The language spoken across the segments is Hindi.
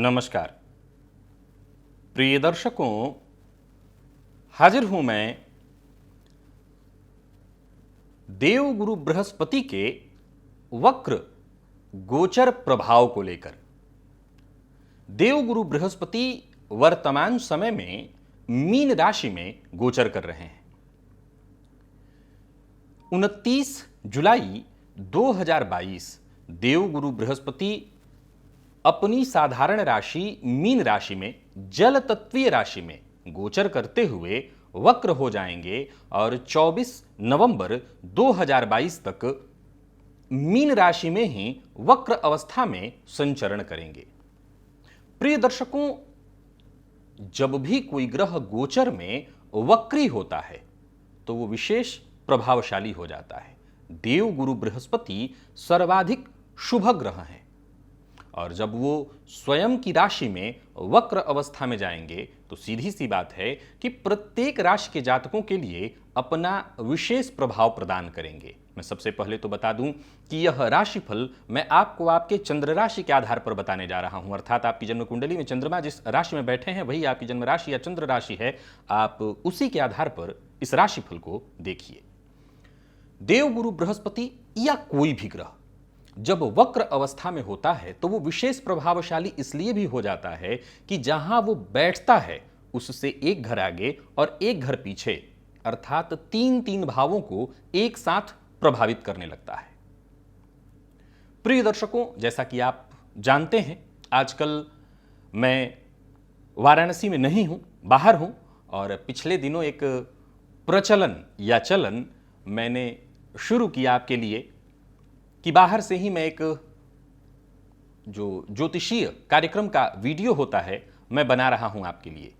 नमस्कार प्रिय दर्शकों, हाजिर हूं मैं देवगुरु बृहस्पति के वक्र गोचर प्रभाव को लेकर। देवगुरु बृहस्पति वर्तमान समय में मीन राशि में गोचर कर रहे हैं। 29 जुलाई 2022 देवगुरु बृहस्पति अपनी साधारण राशि मीन राशि में जल तत्वीय राशि में गोचर करते हुए वक्र हो जाएंगे और 24 नवंबर 2022 तक मीन राशि में ही वक्र अवस्था में संचरण करेंगे। प्रिय दर्शकों, जब भी कोई ग्रह गोचर में वक्री होता है तो वो विशेष प्रभावशाली हो जाता है। देवगुरु बृहस्पति सर्वाधिक शुभ ग्रह हैं और जब वो स्वयं की राशि में वक्र अवस्था में जाएंगे तो सीधी सी बात है कि प्रत्येक राशि के जातकों के लिए अपना विशेष प्रभाव प्रदान करेंगे। मैं सबसे पहले तो बता दूं कि यह राशिफल मैं आपको आपके चंद्र राशि के आधार पर बताने जा रहा हूं, अर्थात आपकी जन्म कुंडली में चंद्रमा जिस राशि में बैठे हैं वही आपकी जन्म राशि या चंद्र राशि है। आप उसी के आधार पर इस राशिफल को देखिए। देवगुरु बृहस्पति या कोई भी ग्रह जब वक्र अवस्था में होता है तो वो विशेष प्रभावशाली इसलिए भी हो जाता है कि जहां वो बैठता है उससे एक घर आगे और एक घर पीछे, अर्थात तीन तीन भावों को एक साथ प्रभावित करने लगता है। प्रिय दर्शकों, जैसा कि आप जानते हैं, आजकल मैं वाराणसी में नहीं हूं, बाहर हूं, और पिछले दिनों एक प्रचलन या चलन मैंने शुरू किया आपके लिए कि बाहर से ही मैं एक जो ज्योतिषीय कार्यक्रम का वीडियो होता है मैं बना रहा हूं आपके लिए।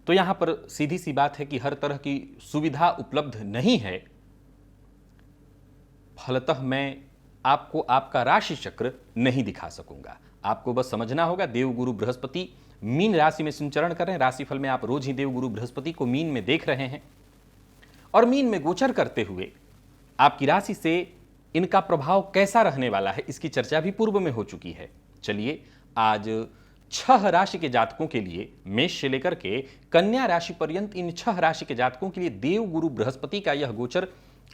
तो यहां पर सीधी सी बात है कि हर तरह की सुविधा उपलब्ध नहीं है, फलतः मैं आपको आपका राशि चक्र नहीं दिखा सकूंगा। आपको बस समझना होगा, देवगुरु बृहस्पति मीन राशि में संचरण कर रहे हैं। राशिफल में आप रोज ही देवगुरु बृहस्पति को मीन में देख रहे हैं और मीन में गोचर करते हुए आपकी राशि से इनका प्रभाव कैसा रहने वाला है इसकी चर्चा भी पूर्व में हो चुकी है। चलिए आज 6 राशि के जातकों के लिए, मेष से लेकर के कन्या राशि पर्यंत इन 6 राशि के जातकों के लिए देवगुरु बृहस्पति का यह गोचर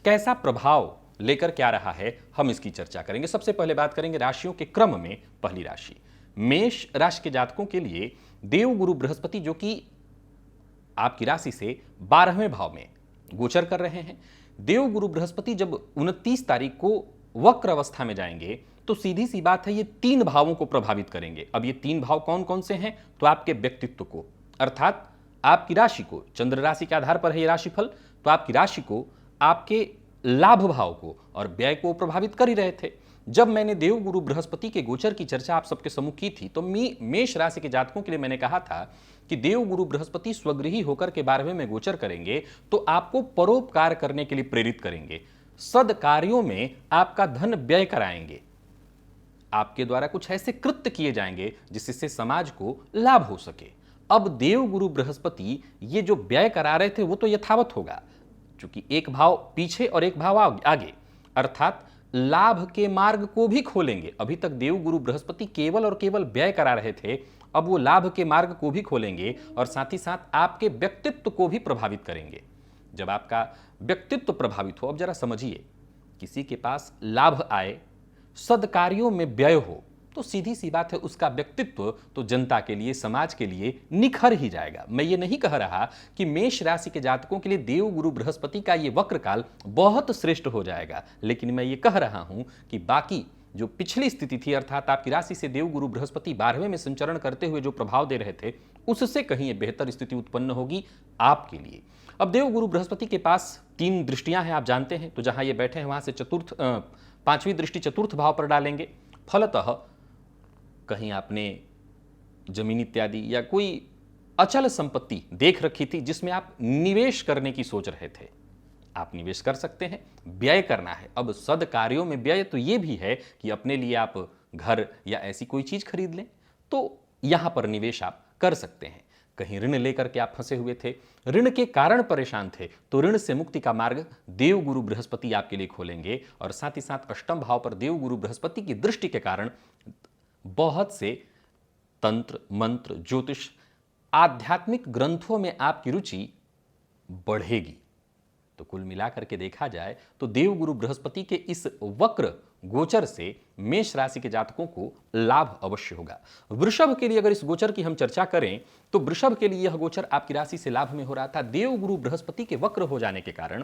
कैसा प्रभाव लेकर के आ रहा है, हम इसकी चर्चा करेंगे। सबसे पहले बात करेंगे राशियों के क्रम में। पहली राशि मेष राशि के जातकों के लिए देवगुरु बृहस्पति जो कि आपकी राशि से 12वें भाव में गोचर कर रहे हैं। देवगुरु बृहस्पति जब 29 तारीख को वक्र अवस्था में जाएंगे तो सीधी सी बात है ये 3 भावों को प्रभावित करेंगे। अब ये 3 भाव कौन कौन से हैं? तो आपके व्यक्तित्व को, अर्थात आपकी राशि को, चंद्र राशि के आधार पर है ये राशिफल, तो आपकी राशि को, आपके लाभ भाव को और व्यय को प्रभावित कर ही रहे थे। जब मैंने देवगुरु बृहस्पति के गोचर की चर्चा आप सबके सम्मुख की थी तो मेष राशि के जातकों के लिए मैंने कहा था कि देवगुरु बृहस्पति स्वगृही होकर के 12वें में गोचर करेंगे तो आपको परोपकार करने के लिए प्रेरित करेंगे, सद कार्यों में आपका धन व्यय कराएंगे, आपके द्वारा कुछ ऐसे कृत्य किए जाएंगे जिससे समाज को लाभ हो सके। अब देवगुरु बृहस्पति ये जो व्यय करा रहे थे वो तो यथावत होगा, क्योंकि एक भाव पीछे और एक भाव आगे, अर्थात लाभ के मार्ग को भी खोलेंगे। अभी तक देवगुरु बृहस्पति केवल और केवल व्यय करा रहे थे, अब वो लाभ के मार्ग को भी खोलेंगे और साथ ही साथ आपके व्यक्तित्व को भी प्रभावित करेंगे। जब आपका व्यक्तित्व प्रभावित हो, अब जरा समझिए, किसी के पास लाभ आए, सदकार्यों में व्यय हो, तो सीधी सी बात है उसका व्यक्तित्व तो जनता के लिए, समाज के लिए निखर ही जाएगा। मैं ये नहीं कह रहा कि मेष राशि के जातकों के लिए देवगुरु बृहस्पति का ये वक्र काल बहुत श्रेष्ठ हो जाएगा, लेकिन मैं ये कह रहा हूं कि बाकी जो पिछली स्थिति थी, अर्थात आपकी राशि से देवगुरु बृहस्पति 12वें में संचरण करते हुए जो प्रभाव दे रहे थे, उससे कहीं बेहतर स्थिति उत्पन्न होगी आपके लिए। अब देवगुरु बृहस्पति के पास 3 दृष्टियां हैं, आप जानते हैं, तो जहां ये बैठे हैं वहां से 5वीं दृष्टि चतुर्थ भाव पर डालेंगे। फलतः कहीं आपने जमीन इत्यादि या कोई अचल संपत्ति देख रखी थी जिसमें आप निवेश करने की सोच रहे थे, आप निवेश कर सकते हैं। व्यय करना है, अब सद कार्यों में व्यय तो ये भी है कि अपने लिए आप घर या ऐसी कोई चीज खरीद लें, तो यहां पर निवेश आप कर सकते हैं। कहीं ऋण लेकर के आप फंसे हुए थे, ऋण के कारण परेशान थे, तो ऋण से मुक्ति का मार्ग देवगुरु बृहस्पति आपके लिए खोलेंगे और साथ ही साथ अष्टम भाव पर देवगुरु बृहस्पति की दृष्टि के कारण बहुत से तंत्र, मंत्र, ज्योतिष, आध्यात्मिक ग्रंथों में आपकी रुचि बढ़ेगी। तो कुल मिलाकर के देखा जाए तो देवगुरु बृहस्पति के इस वक्र गोचर से मेष राशि के जातकों को लाभ अवश्य होगा। वृषभ के लिए अगर इस गोचर की हम चर्चा करें तो वृषभ के लिए यह गोचर आपकी राशि से लाभ में हो रहा था। देवगुरु बृहस्पति के वक्र हो जाने के कारण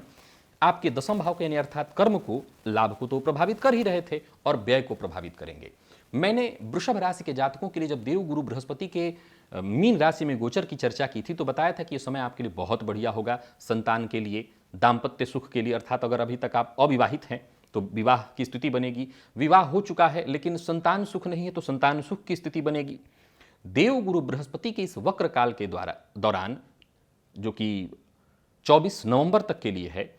आपके दशम भाव के यानी अर्थात कर्म को, लाभ को तो प्रभावित कर ही रहे थे और व्यय को प्रभावित करेंगे। मैंने वृषभ राशि के जातकों के लिए जब देवगुरु बृहस्पति के मीन राशि में गोचर की चर्चा की थी तो बताया था कि यह समय आपके लिए बहुत बढ़िया होगा। संतान के लिए, दाम्पत्य सुख के लिए, अर्थात अगर अभी तक आप अविवाहित हैं तो विवाह की स्थिति बनेगी, विवाह हो चुका है लेकिन संतान सुख नहीं है तो संतान सुख की स्थिति बनेगी। देवगुरु बृहस्पति के इस वक्र काल के दौरान जो कि 24 नवंबर तक के लिए है,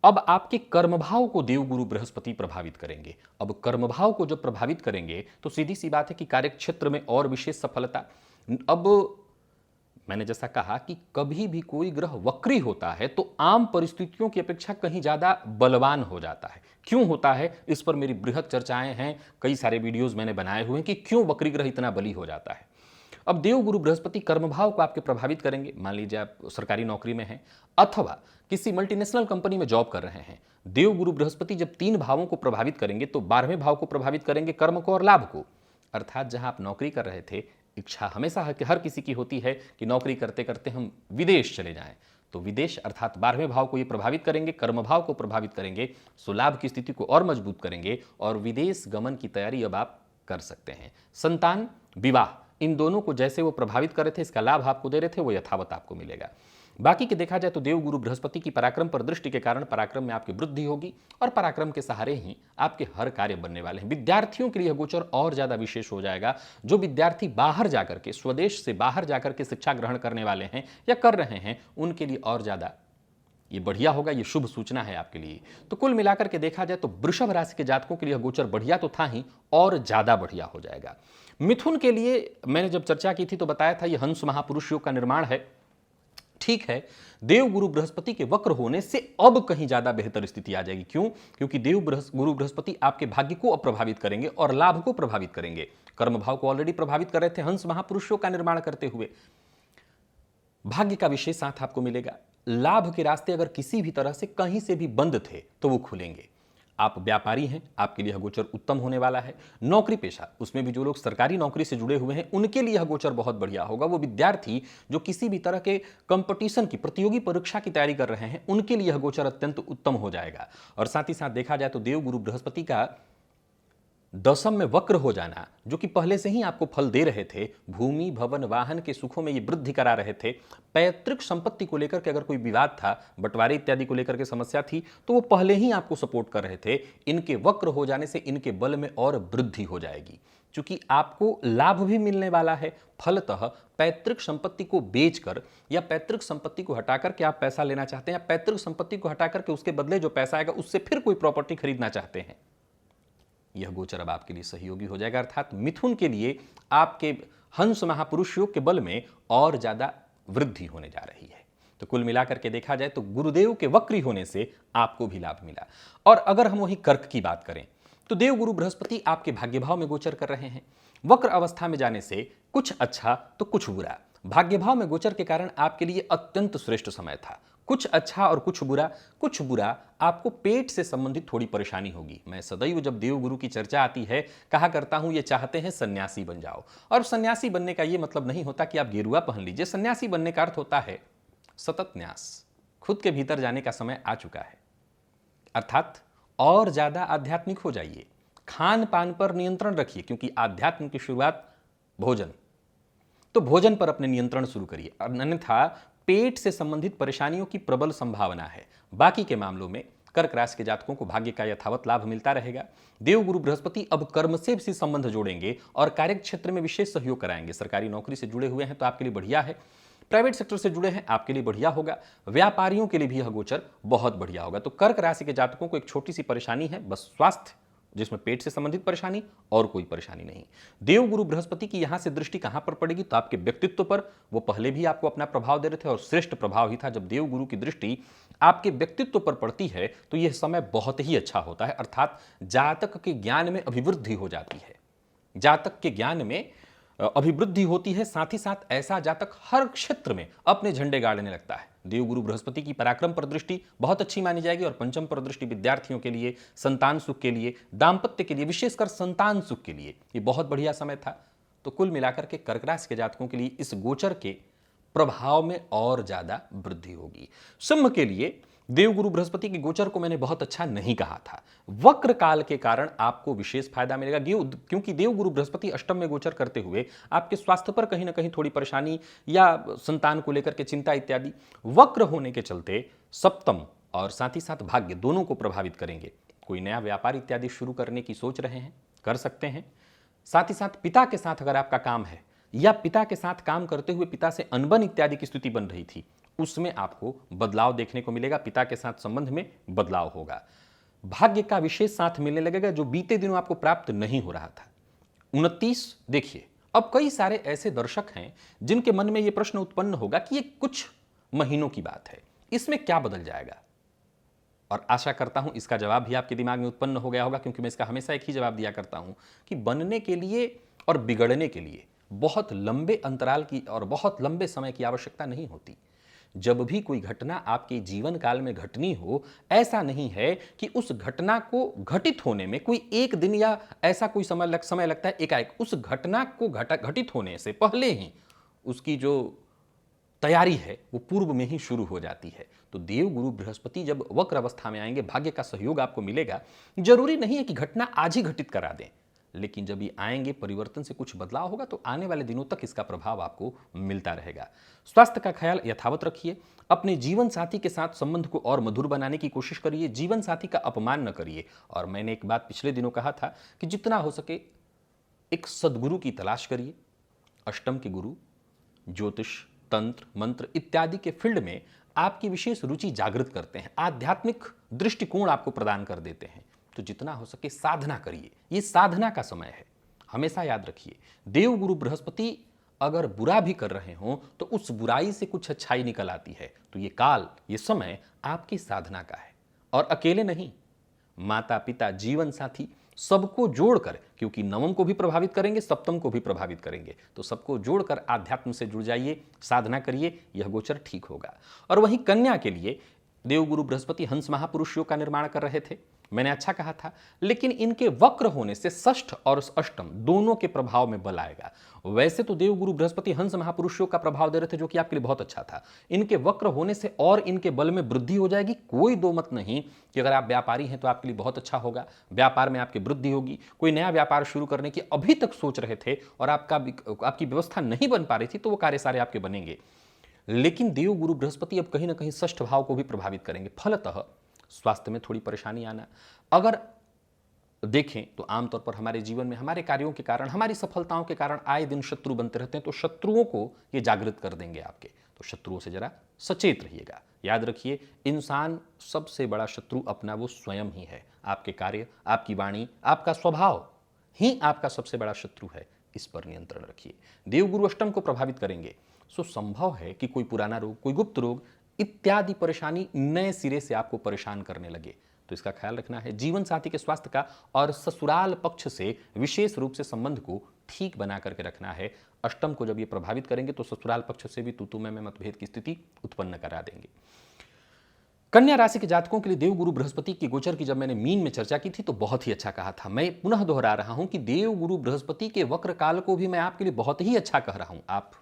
अब आपके कर्मभाव को देवगुरु बृहस्पति प्रभावित करेंगे। अब कर्मभाव को जब प्रभावित करेंगे तो सीधी सी बात है कि कार्यक्षेत्र में और विशेष सफलता। अब मैंने जैसा कहा कि कभी भी कोई ग्रह वक्री होता है तो आम परिस्थितियों की अपेक्षा कहीं ज्यादा बलवान हो जाता है। क्यों होता है, इस पर मेरी बृहद चर्चाएं हैं, कई सारे वीडियोस मैंने बनाए हुए हैं कि क्यों वक्री ग्रह इतना बली हो जाता है। अब देवगुरु बृहस्पति कर्मभाव को आपके प्रभावित करेंगे। मान लीजिए आप सरकारी नौकरी में हैं अथवा किसी मल्टीनेशनल कंपनी में जॉब कर रहे हैं। देवगुरु बृहस्पति जब 3 भावों को प्रभावित करेंगे तो 12वें भाव को प्रभावित करेंगे, कर्म को और लाभ को। अर्थात जहां आप नौकरी कर रहे थे, इच्छा हमेशा हर किसी की होती है कि नौकरी करते करते हम विदेश चले जाएं, तो विदेश अर्थात 12वें भाव को ये प्रभावित करेंगे, कर्म भाव को प्रभावित करेंगे, सो लाभ की स्थिति को और मजबूत करेंगे और विदेश गमन की तैयारी अब आप कर सकते हैं। संतान, विवाह, इन दोनों को जैसे वो प्रभावित कर रहे थे, इसका लाभ आपको दे रहे थे, वो यथावत आपको मिलेगा। बाकी के देखा जाए तो देवगुरु बृहस्पति की पराक्रम पर दृष्टि के कारण पराक्रम में आपकी वृद्धि होगी और पराक्रम के सहारे ही आपके हर कार्य बनने वाले हैं। विद्यार्थियों के लिए गोचर और ज्यादा विशेष हो जाएगा। जो विद्यार्थी बाहर जाकर के, स्वदेश से बाहर जाकर के शिक्षा ग्रहण करने वाले हैं या कर रहे हैं, उनके लिए और ज्यादा ये बढ़िया होगा, ये शुभ सूचना है आपके लिए। तो कुल मिलाकर के देखा जाए तो वृषभ राशि के जातकों के लिए गोचर बढ़िया तो था ही, और ज्यादा बढ़िया हो जाएगा। मिथुन के लिए मैंने जब चर्चा की थी तो बताया था ये हंस महापुरुष योग का निर्माण है। ठीक है, देवगुरु बृहस्पति के वक्र होने से अब कहीं ज्यादा बेहतर स्थिति आ जाएगी। क्यों? क्योंकि देवगुरु बृहस्पति आपके भाग्य को प्रभावित करेंगे और लाभ को प्रभावित करेंगे। कर्म भाव को ऑलरेडी प्रभावित कर रहे थे हंस महापुरुषों का निर्माण करते हुए। भाग्य का विशेष साथ आपको मिलेगा। लाभ के रास्ते अगर किसी भी तरह से कहीं से भी बंद थे तो वो खुलेंगे। आप व्यापारी हैं, आपके लिए यह गोचर उत्तम होने वाला है। नौकरी पेशा, उसमें भी जो लोग सरकारी नौकरी से जुड़े हुए हैं उनके लिए यह गोचर बहुत बढ़िया होगा। वो विद्यार्थी जो किसी भी तरह के कंपटीशन की, प्रतियोगी परीक्षा की तैयारी कर रहे हैं, उनके लिए यह गोचर अत्यंत उत्तम हो जाएगा। और साथ ही साथ देखा जाए तो देवगुरु बृहस्पति का दशम में वक्र हो जाना, जो कि पहले से ही आपको फल दे रहे थे, भूमि भवन वाहन के सुखों में ये वृद्धि करा रहे थे। पैतृक संपत्ति को लेकर के अगर कोई विवाद था, बंटवारे इत्यादि को लेकर के समस्या थी, तो वो पहले ही आपको सपोर्ट कर रहे थे। इनके वक्र हो जाने से इनके बल में और वृद्धि हो जाएगी। चूंकि आपको लाभ भी मिलने वाला है, फलतः पैतृक संपत्ति को बेचकर या पैतृक संपत्ति को हटाकर के आप पैसा लेना चाहते हैं, या पैतृक संपत्ति को हटाकर के उसके बदले जो पैसा आएगा उससे फिर कोई प्रॉपर्टी खरीदना चाहते हैं, यह गोचर अब आपके लिए सहयोगी हो जाएगा। अर्थात मिथुन के लिए आपके हंस महापुरुष योग के बल में और ज्यादा वृद्धि होने जा रही है। तो कुल मिलाकर के देखा जाए तो गुरुदेव के वक्री होने से आपको भी लाभ मिला। और अगर हम वही कर्क की बात करें तो देवगुरु बृहस्पति आपके भाग्य भाव में गोचर कर रहे हैं। वक्र अवस्था में जाने से कुछ अच्छा तो कुछ बुरा। भाग्य भाव में गोचर के कारण आपके लिए अत्यंत श्रेष्ठ समय था। कुछ अच्छा और कुछ बुरा। आपको पेट से संबंधित थोड़ी परेशानी होगी। मैं सदैव जब देवगुरु की चर्चा आती है कहा करता हूं ये चाहते हैं सन्यासी बन जाओ। और सन्यासी बनने का ये मतलब नहीं होता कि आप गेरुआ पहन लीजिए। सन्यासी बनने का अर्थ होता है सतत न्यास, खुद के भीतर जाने का समय आ चुका है। अर्थात और ज्यादा आध्यात्मिक हो जाइए, खान पान पर नियंत्रण रखिए, क्योंकि आध्यात्म की शुरुआत भोजन, तो भोजन पर अपने नियंत्रण शुरू करिए। अन्यथा पेट से संबंधित परेशानियों की प्रबल संभावना है। बाकी के मामलों में कर्क राशि के जातकों को भाग्य का यथावत लाभ मिलता रहेगा। देवगुरु बृहस्पति अब कर्म से भी संबंध जोड़ेंगे और कार्य क्षेत्र में विशेष सहयोग कराएंगे। सरकारी नौकरी से जुड़े हुए हैं तो आपके लिए बढ़िया है। प्राइवेट सेक्टर से जुड़े हैं आपके लिए बढ़िया होगा। व्यापारियों के लिए भी यह गोचर बहुत बढ़िया होगा। तो कर्क राशि के जातकों को एक छोटी सी परेशानी है, बस स्वास्थ्य, जिसमें पेट से संबंधित परेशानी, और कोई परेशानी नहीं। देवगुरु बृहस्पति की यहां से दृष्टि कहां पर पड़ेगी तो आपके व्यक्तित्व पर। वो पहले भी आपको अपना प्रभाव दे रहे थे और श्रेष्ठ प्रभाव ही था। जब देवगुरु की दृष्टि आपके व्यक्तित्व पर पड़ती है तो यह समय बहुत ही अच्छा होता है। अर्थात जातक के ज्ञान में अभिवृद्धि हो जाती है। जातक के ज्ञान में अभिवृद्धि होती है। साथ ही साथ ऐसा जातक हर क्षेत्र में अपने झंडे गाड़ने लगता है। देवगुरु बृहस्पति की पराक्रम पर दृष्टि बहुत अच्छी मानी जाएगी और पंचम पर दृष्टि विद्यार्थियों के लिए, संतान सुख के लिए, दाम्पत्य के लिए, विशेषकर संतान सुख के लिए ये बहुत बढ़िया समय था। तो कुल मिलाकर के कर्क राशि के जातकों के लिए इस गोचर के प्रभाव में और ज्यादा वृद्धि होगी। सिंह के लिए देवगुरु बृहस्पति के गोचर को मैंने बहुत अच्छा नहीं कहा था। वक्र काल के कारण आपको विशेष फायदा मिलेगा, क्योंकि देवगुरु बृहस्पति अष्टम में गोचर करते हुए आपके स्वास्थ्य पर कहीं ना कहीं थोड़ी परेशानी या संतान को लेकर के चिंता इत्यादि वक्र होने के चलते सप्तम और साथ ही साथ भाग्य दोनों को प्रभावित करेंगे। कोई नया व्यापार इत्यादि शुरू करने की सोच रहे हैं, कर सकते हैं। साथ ही साथ पिता के साथ अगर आपका काम है या पिता के साथ काम करते हुए पिता से अनबन इत्यादि की स्थिति बन रही थी, उसमें आपको बदलाव देखने को मिलेगा। पिता के साथ संबंध में बदलाव होगा। भाग्य का विशेष साथ मिलने लगेगा जो बीते दिनों आपको प्राप्त नहीं हो रहा था। 29 देखिए, अब कई सारे ऐसे दर्शक हैं जिनके मन में यह प्रश्न उत्पन्न होगा कि ये कुछ महीनों की बात है, इसमें क्या बदल जाएगा। और आशा करता हूं इसका जवाब भी आपके दिमाग में उत्पन्न हो गया होगा, क्योंकि मैं इसका हमेशा एक ही जवाब दिया करता हूं कि बनने के लिए और बिगड़ने के लिए बहुत लंबे अंतराल की और बहुत लंबे समय की आवश्यकता नहीं होती। जब भी कोई घटना आपके जीवन काल में घटनी हो, ऐसा नहीं है कि उस घटना को घटित होने में कोई एक दिन या ऐसा कोई समय लगता है। एकाएक उस घटना को घटित होने से पहले ही उसकी जो तैयारी है वो पूर्व में ही शुरू हो जाती है। तो देवगुरु बृहस्पति जब वक्र अवस्था में आएंगे, भाग्य का सहयोग आपको मिलेगा। जरूरी नहीं है कि घटना आज ही घटित करा दें, लेकिन जब ये आएंगे, परिवर्तन से कुछ बदलाव होगा, तो आने वाले दिनों तक इसका प्रभाव आपको मिलता रहेगा। स्वास्थ्य का ख्याल यथावत रखिए। अपने जीवन साथी के साथ संबंध को और मधुर बनाने की कोशिश करिए। जीवन साथी का अपमान न करिए। और मैंने एक बात पिछले दिनों कहा था कि जितना हो सके एक सद्गुरु की तलाश करिए। अष्टम के गुरु ज्योतिष, तंत्र, मंत्र इत्यादि के फील्ड में आपकी विशेष रुचि जागृत करते हैं, आध्यात्मिक दृष्टिकोण आपको प्रदान कर देते हैं। तो जितना हो सके साधना करिए। ये साधना का समय है। हमेशा याद रखिए, देवगुरु बृहस्पति अगर बुरा भी कर रहे हों तो उस बुराई से कुछ अच्छाई निकल आती है। तो ये काल, ये समय आपकी साधना का है। और अकेले नहीं, माता पिता, जीवन साथी सबको जोड़कर, क्योंकि नवम को भी प्रभावित करेंगे, सप्तम को भी प्रभावित करेंगे, तो सबको जोड़कर आध्यात्म से जुड़ जाइए, साधना करिए, यह गोचर ठीक होगा। और वहीं कन्या के लिए देवगुरु बृहस्पति हंस महापुरुष योग का निर्माण कर रहे थे, मैंने अच्छा कहा था, लेकिन इनके वक्र होने से षष्ठ और अष्टम दोनों के प्रभाव में बल आएगा। वैसे तो देवगुरु बृहस्पति हंस महापुरुष योग का प्रभाव दे रहे थे, जो कि आपके लिए बहुत अच्छा था। इनके वक्र होने से और इनके बल में वृद्धि हो जाएगी। कोई दो मत नहीं कि अगर आप व्यापारी हैं तो आपके लिए बहुत अच्छा होगा, व्यापार में आपकी वृद्धि होगी। कोई नया व्यापार शुरू करने की अभी तक सोच रहे थे और आपकी व्यवस्था नहीं बन पा रही थी, तो वो कार्य सारे आपके बनेंगे। लेकिन देवगुरु बृहस्पति अब कहीं ना कहीं षष्ठ भाव को भी प्रभावित करेंगे। फलतः स्वास्थ्य में थोड़ी परेशानी आना। अगर देखें तो आमतौर पर हमारे जीवन में हमारे कार्यों के कारण, हमारी सफलताओं के कारण आए दिन शत्रु बनते रहते हैं, तो शत्रुओं को ये जागृत कर देंगे आपके। तो शत्रुओं से जरा सचेत रहिएगा। याद रखिए, इंसान सबसे बड़ा शत्रु अपना वो स्वयं ही है। आपके कार्य, आपकी वाणी, आपका स्वभाव ही आपका सबसे बड़ा शत्रु है। इस पर नियंत्रण रखिए। देवगुरु अष्टम को प्रभावित करेंगे, सो संभव है कि कोई पुराना रोग, कोई गुप्त रोग इत्यादि परेशानी नए सिरे से आपको परेशान करने लगे। तो इसका ख्याल रखना है। जीवन साथी के स्वास्थ्य का और ससुराल पक्ष से विशेष रूप से संबंध को ठीक बना करके रखना है। अष्टम को जब ये प्रभावित करेंगे तो ससुराल पक्ष से भी तू मैं मतभेद की स्थिति उत्पन्न करा देंगे। कन्या राशि के जातकों के लिए देवगुरु बृहस्पति की गोचर की जब मैंने मीन में चर्चा की थी तो बहुत ही अच्छा कहा था। मैं पुनः दोहरा रहा हूं कि देवगुरु बृहस्पति के वक्र काल को भी मैं आपके लिए बहुत ही अच्छा कह रहा हूं। आप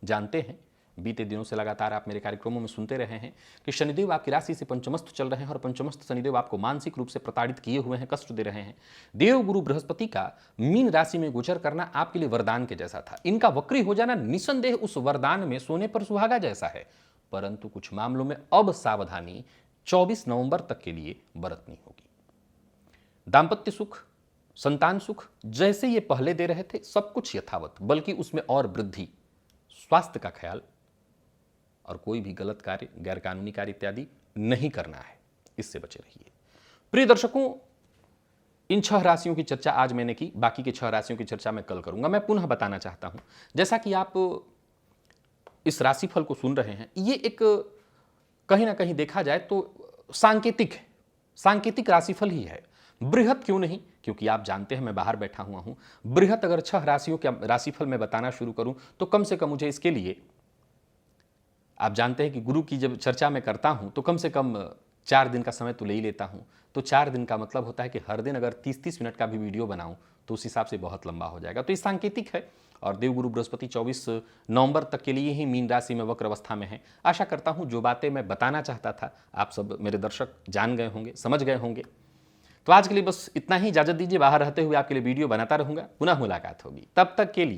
जानते हैं, बीते दिनों से लगातार आप मेरे कार्यक्रमों में सुनते रहे हैं कि शनिदेव आपकी राशि से पंचमस्थ चल रहे हैं और पंचमस्थ शनिदेव आपको मानसिक रूप से प्रताड़ित किए हुए हैं, कष्ट दे रहे हैं। देवगुरु बृहस्पति का मीन राशि में गोचर करना आपके लिए वरदान के जैसा था। इनका वक्री हो जाना निसंदेह उस वरदान में सोने पर सुहागा जैसा है, परंतु कुछ मामलों में अब सावधानी 24 नवंबर तक के लिए बरतनी होगी। दाम्पत्य सुख, संतान सुख जैसे ये पहले दे रहे थे, सब कुछ यथावत, बल्कि उसमें और वृद्धि। स्वास्थ्य का ख्याल और कोई भी गलत कार्य, गैरकानूनी कार्य इत्यादि नहीं करना है, इससे बचे रहिए। प्रिय दर्शकों, इन 6 राशियों की चर्चा आज मैंने की, बाकी के 6 राशियों की चर्चा मैं कल करूंगा। मैं पुनः बताना चाहता हूं, जैसा कि आप इस राशिफल को सुन रहे हैं, ये एक कहीं ना कहीं देखा जाए तो सांकेतिक राशिफल ही है। बृहत क्यों नहीं? क्योंकि आप जानते हैं मैं बाहर बैठा हुआ हूं। बृहत अगर 6 राशियों के राशिफल मैं बताना शुरू करूं तो कम से कम मुझे इसके लिए, आप जानते हैं कि गुरु की जब चर्चा मैं करता हूं तो कम से कम 4 दिन का समय तो ले ही लेता हूं। तो 4 दिन का मतलब होता है कि हर दिन अगर 30-30 मिनट का भी वीडियो बनाऊं तो उस हिसाब से बहुत लंबा हो जाएगा। तो ये सांकेतिक है। और देवगुरु बृहस्पति 24 नवंबर तक के लिए ही मीन राशि में वक्र अवस्था में है। आशा करता हूं जो बातें मैं बताना चाहता था आप सब मेरे दर्शक जान गए होंगे, समझ गए होंगे। तो आज के लिए बस इतना ही, इजाजत दीजिए। बाहर रहते हुए आपके लिए वीडियो बनाता रहूंगा। पुनः मुलाकात होगी, तब तक के लिए